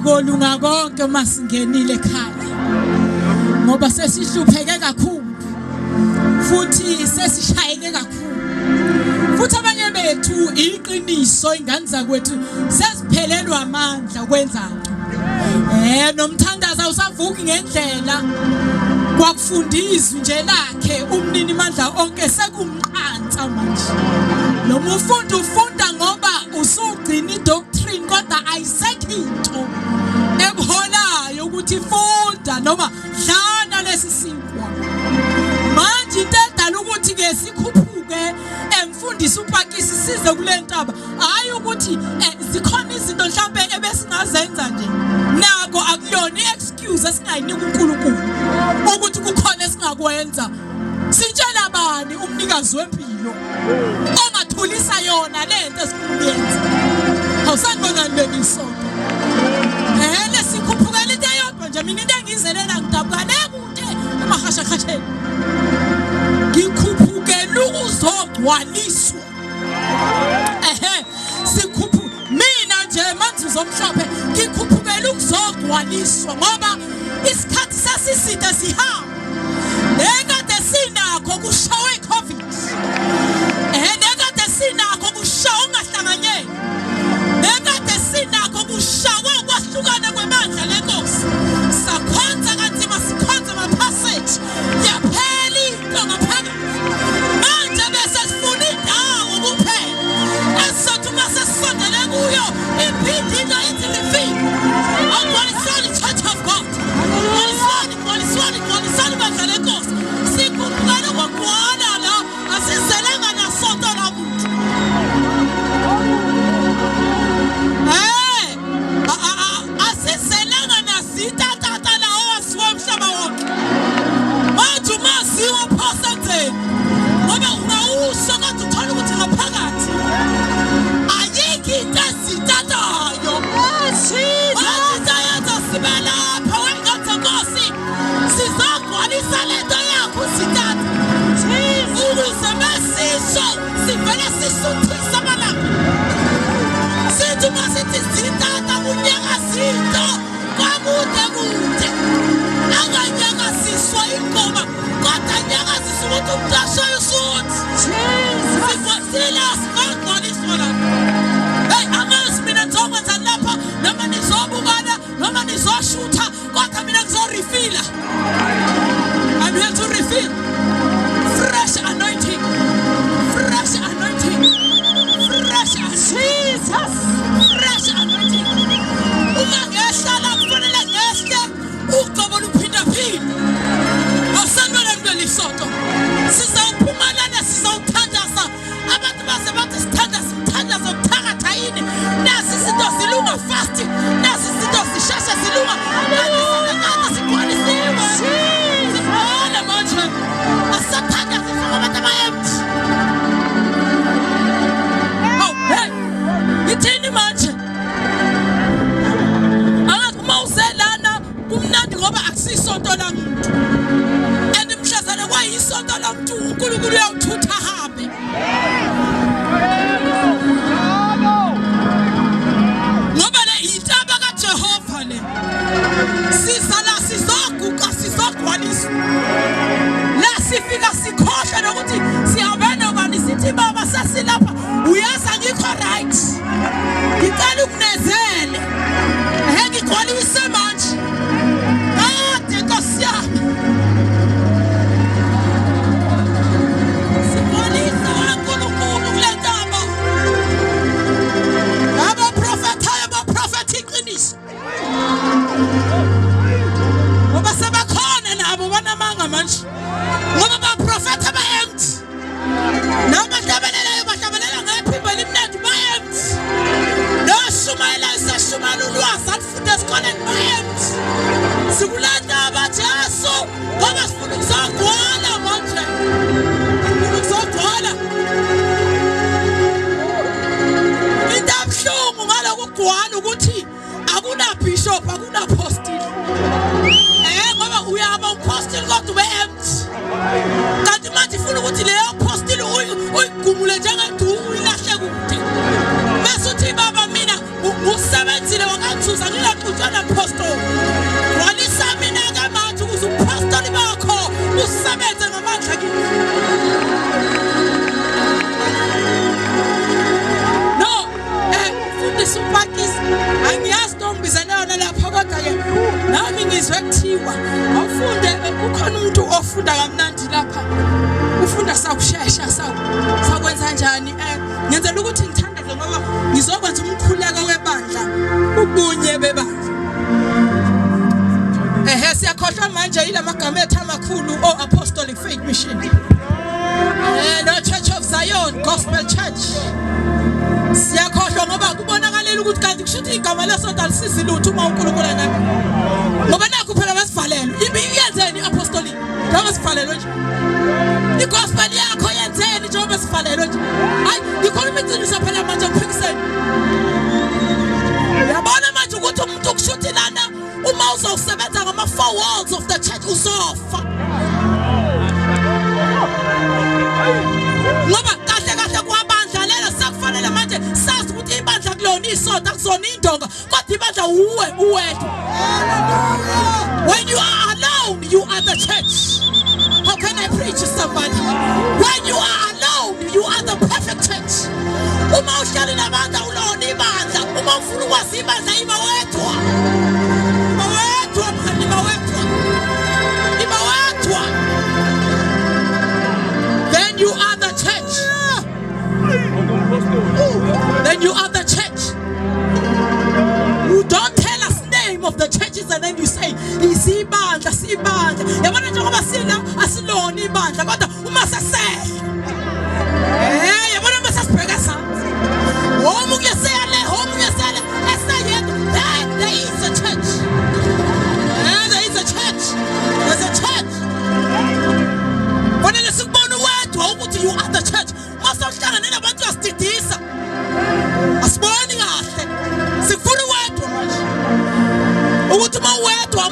sikolunga konke masingenile ekhaya ngoba sesihlupheke kakhulu futhi sesishayeke kakhulu futhi abanye bethu iqiniso ingane zakwethu sesiphelelwa amandla ukwenza nomthandazo awusavuki ngendlela kwakufundizwa nje lakhe umnini mandla onke sekumqansa manje noma ufunda ngoba usugcina idoctrine kodwa ayisekho into ebholayo ukuthi funda noma dlana lesi sinkwa manje into edala ukuthi ke sikhuphuke emfundisi uPAKKIES size kule ntaba hayi ukuthi zikhona izinto mhlawumbe ebesingazenza nje nako akuyona iexcuse esingayinika uNkulunkulu ukuthi kukhona esingakwenza sitshela bani umnikazi wempilo ongathulisa yona lento esikuyenza awusanibona nibekisonto lesikhuphukela into eyodwa nje mina into engizelela ngidabuka lekude emahashakhatheni ngikhuphukela ukuzogcwaliswa sikhuphu mina nje manzuzo omhlophe ngikhuphukela ukuzogcwaliswa ngoba isikhathi sasiside sihamba nekade sinakho kushawe iCovid nekade sinakho kushawa ungahlanganyeli nekade sinakho kushawa ukwahlukana kwemandla lenkosi sakhonza kanzima sikhonza amapassage yaphela into ngaphakathi manje bese sifuna indawo kuphela esothi mase sisondele kuyo iphindile into lifika awukwalisani church of God Kwalisani bandla lenkosi sikhuphukela kwagcwala la asizelanga nasonto lamuntu asizelanga nasitatata la owasiwa umhlaba wonke manje umaziwa phosenzeni ngoba ungawusho kodwa uthola ukuthi ngaphakathi ayikho into esitatayo asitayenza sibe lapha wengatha nkosi sizogcwalisa lento yakho sitata ukuze mesisho sivele sisuthisa amalanga sithi masithi sitata kunyakazito kwakude anganyakaziswa ingoma kodwa nyakaziswa ukuthi umntashoyo usuthi silas ngagcwaliswa lapha angazi mina ngizokwenza lapha noma nizobukana noma nizoshutha kodwa mina ngizorefila I'm here to refill fresh anointing fresh Jesus fresh anointing uma ngehlala kufanele ngehle uqobo luphinda phinda awusanele ngelisonto sizawuphumelana sizawuthandaza abantu base bathi sithandaza ukuthakatha yini nasi izinto zilunga fast nasi izinto zisheshe zilunga kanti sigcwalisiwe sifuna manje asathandaza abantu abayempty ithini manje angakuma uzelana kumnandi ngoba akusisonto lamuntu andimhlazana kwayisonto lamuntu uNkulunkulu uyawuthutha hambe ngoba le intaba kaJehova le sizala sizoguqa sizogcwaliswa la sifika sikhohle nokuthi siyabena bani sithi baba sasilapha uyaza ngikho right ngicela ukunezele ngigcwalise manje kade Nkosi yami sigcwalisa uNkulunkulu kule ntaba abaprofethi iqiniso ngoba sebakhona nabo banamanga manje ngoba baprofethi aba-empty nabo bahlabelela ngephimbo elimnandi ba-empty noshumayela iseshumayela ulwazi alifunde esikoleni ba-empty sikulanda abathi Yesu ngoba sifuna ukuzogcwala manje sifuna ukuzogcwala into ebuhlungu ngaloku kugcwala ukuthi akunabishop akunapostile ngoba uyaba upostile kodwa ube-empty kanti manje ifuna ukuthi leyo postile uyigumule njengeduku ilahle kude bese uthi baba mina usebenzile wakathuza ngilaxutshana kanjani ngenzela ukuthi ngithandaze ngoba ngizokwenza umkhuleko webandla ubunye bebandla siyakhohlwa manje ilamagama ethu amakhulu Apostolic Faith Mission no Church of Zion Gospel Church siyakhohlwa ngoba kubonakalela ukuthi kanti kushuthi igama lesonto alisizi lutho uma uNkulunkulu engabe ngoba nakho phela basivalelwe iyenzeni Apostolic njengoba sivalelwe nje igospel yakho yenzeni njengoba sivalelwe nje hayi ngikhuluma iqiniso phela manje kuphikiseni yabona manje ukuthi umuntu kushuthi lana uma uzosebenza ngama four walls of the church uzofa ngoba kahle kwabandla lelo sekufanele manje sazi ukuthi ibandla kulona isonto akuzona indonga kodwa ibandla uwedwa. When you are alone you are the church. How can I preach to somebody? When you are alone you are the perfect church. Uma uhlala nabandla ulona ibandla uma ufuna ukwazi ibandla iba wedwa. Then you are the church. Then you are the church. You don't tell us name of the churches and then you say isibandla sibandla. Yabona njengoba sina asilona ibandla kodwa uma sesehla. Yabona uma sesibheka sansi. Home uyesele esayedwa. There is a church. There is a church. There's a church. Fanele sikubona wedwa ukuthi you are the church. Masawuhlangana nabantu asididisa. Asiboni kahle. Sikufuna wedwa manje. Ukuthi uma wedwa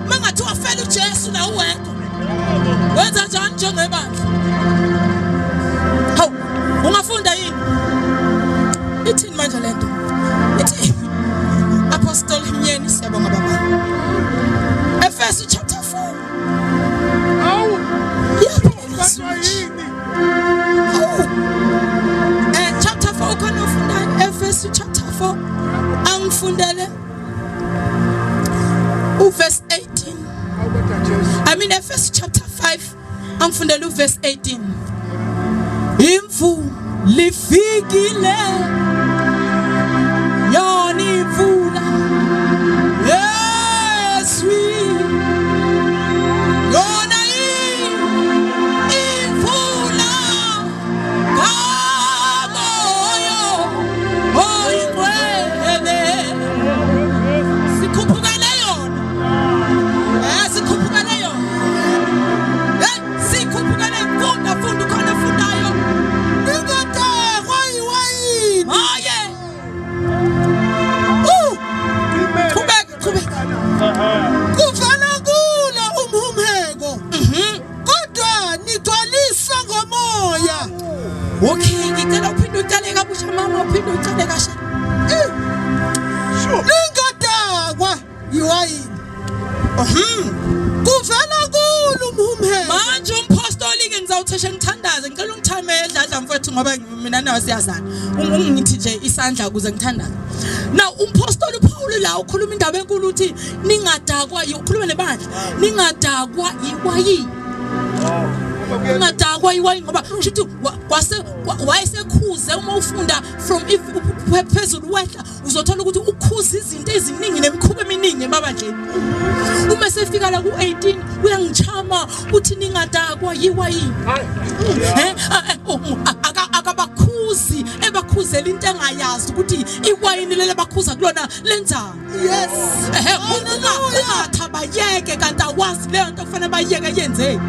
mengathi wafela uJesu na uwedwa. Wenza njani njengebandla? Hawu, ungafunda yini? Ithini manje lento? Ithi Apostle Mnyeni siyabonga baba. Efesu chapter 4. Hawu. Chapter 4 ukhona ufunda Efesu chapter 4 angifundele verse 18. I mean Efesu chapter 5 angifundele verse 18. Imvu lifikile yona imvula yeswi yona imvula kamoyo oyingcwele sikhuphukele yona sikhuphukele yona sikhuphukele funda khona fundayo ingatekwa iwayini haye kuvela kulo umhumeko kodwa nigcwalisa ngomoya. Okay ngicela uphinde ucale kabusha mama uphinde ucale kasha lingadakwa iwayini kuvela kulo umhumeko manje umpostoli ke ngizawutheshe ngithandaze ngicela ungithame edladla mfowethu ngoba mina nawe siyazana ungithi nje isandla ukuze ngithandaze. Now umpostoli Paul la ukhuluma indaba enkulu uthi ningadakwa ukhuluma nebandla ningadakwa iwayini. Ningadakwa iwayini ngoba shithi wayesekhuze uma ufunda from phezulu wehla uzothola ukuthi ukhuza izinto eziningi nemikhuba eminingi emabandleni. Uma sefika la ku18 uyangichama uthi ningadakwa iwayini. Akabakhuzi ebakhuzela into engayazi ukuthi iwayini lele bakhuza kulona lenzani. Yes. Ungathabayeke kanti awazi leyo nto kufanele bayeke yenzeni.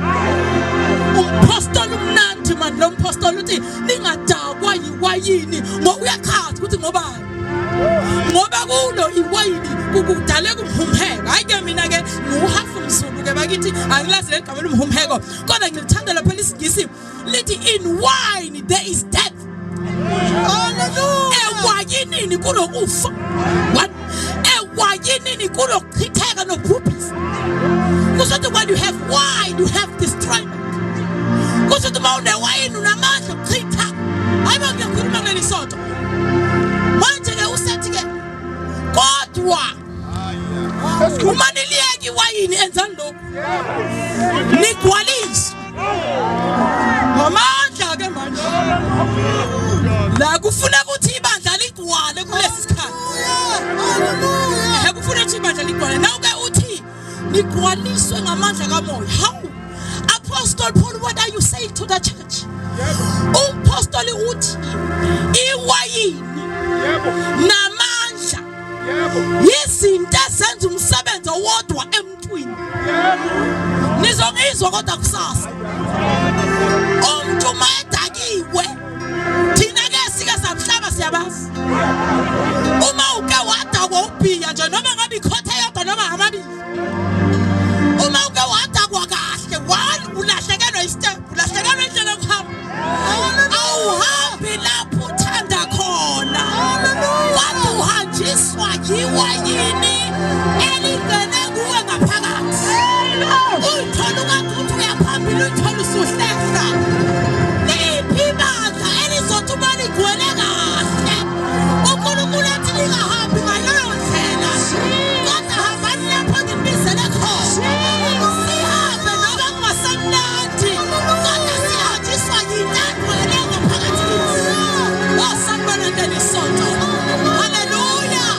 Umpostoli umnandi man lo mpostoli uthi ningadakwa iwayini ngoba uyakhaza ukuthi ngobani. Ngoba kulo iwayini kukudaleka umhumheko. Hayi ke mina ke nguhafu mzulu ke bakithi angilazi le gama lomhumheko kodwa ngilithanda lapha isingisi lithi in wine there is death. Hallelujah. Ewayini kunokufa. What? Ewayini kunochitheka nobhubhisa. Kuzothi when you have wine you have destroyment. Kuzothi uma unewayini unamandla okuchitha. Hayi ngiyakhuluma ngeli sonto. Manje ke usethi ke kodwa uma niliyeka iwayini enzani lokho? Nigcwalise. Ngamandla ke manje. La kufuneka ukuthi ibandla ligcwale kulesi sikhathi. Kufuna ukuthi ibandla ligcwale. Nawu ke uthi ligcwaliswe ngamandla kamoya. How? Apostle Paul, what are you saying to the church? Umpostoli uthi iwayini namandla yizinto ezenza umsebenzi owodwa emntwini. Nizongizwa kodwa kusasa. Umuntu mayedakiwe thina ke sike samhlaba siyabazi. Uma uke wadakwa ubhiya nje noma ngabe ikhotha yodwa noma amabili. Uma uke wadakwa kahle ulahlekelwe istep, ulahlekelwe indlela yokuhamba. Awuhambi lapho uthanda khona. Kodwa uhanjiswa yiwayini elingene kuwe ngaphakathi. Uthola ukuthi uyaphambili uthola usuhlehla. Liphi ibandla elizothi uma ligcwele kahle uNkulunkulu ethi lingahambi ngaleyo ndlela. Kodwa hambani lapho ngibizele khona. Sihambe noma kungasemnandi kodwa sihanjiswa yintandwele ngaphakathi kithi. Sanibona isonto. Hallelujah.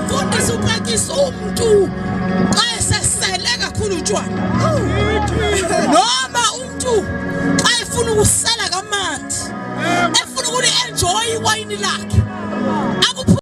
Fundisa upractice umuntu xa esesele kakhulu utshwala. Noma umuntu xa efuna ukusela kamandi efuna ukuli enjoy iwayini lakhe